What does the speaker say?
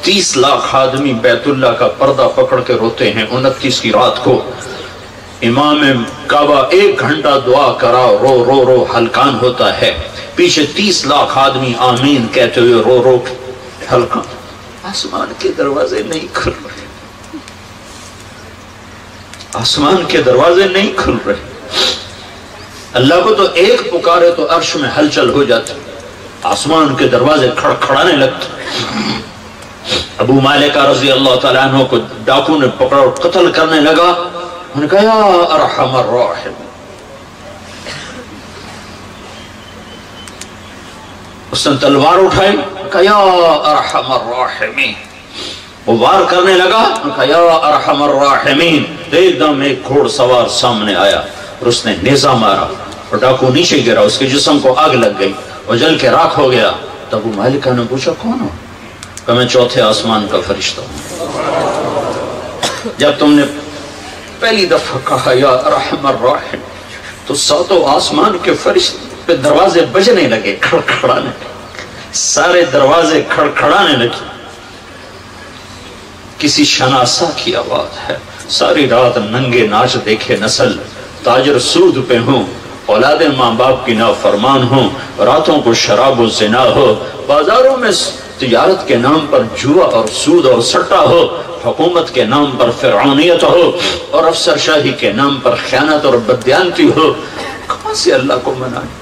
30 لاکھ آدمی بیت اللہ کا پردہ پکڑ کے روتے ہیں 29 کی رات کو. امام کعبہ 1 گھنٹہ دعا کرا، رو رو رو ہلکان ہوتا ہے. پیچھے 30 لاکھ آدمی آمین کہتے ہوئے رو رو ہلکان. آسمان کے دروازے نہیں کھل رہے، آسمان کے دروازے نہیں کھل رہے. اللہ کو تو ایک پکارے تو عرش میں ہلچل ہو جاتی، آسمان کے دروازے کھڑکھڑانے لگتے. ابو مالکہ رضی اللہ تعالیٰ عنہ کو ڈاکو نے پکڑا اور قتل کرنے لگا. انہوں نے کہا یا ارحم الراحمین. اس نے تلوار اٹھائی، کہا یا ارحم الراحمین. وہ وار کرنے لگا، کہا یا ارحم الراحمین. ایک دم ایک گھوڑ سوار سامنے آیا اور اس نے نیزہ مارا اور ڈاکو نیچے گرا، اس کے جسم کو آگ لگ گئی اور جل کے راکھ ہو گیا. تو ابو مالکہ نے پوچھا کون ہو؟ کہ میں چوتھے آسمان کا فرشتہ ہوں. جب تم نے پہلی دفعہ کہا یا ارحم الراحمین تو 7 آسمان کے فرشتے پہ دروازے بجنے لگے، کھڑکھڑانے لگے، سارے دروازے کھڑکھڑانے لگے. کسی شناسا کی آواز ہے، ساری رات ننگے ناچ دیکھے نسل، تاجر سود پہ ہوں، اولاد ماں باپ کی نافرمان ہوں، راتوں کو شراب و زنا ہو، بازاروں میں تجارت کے نام پر جوا اور سود اور سٹا ہو، حکومت کے نام پر فرعونیت ہو اور افسر شاہی کے نام پر خیانت اور بددیانتی ہو. کہاں سے اللہ کو منائے؟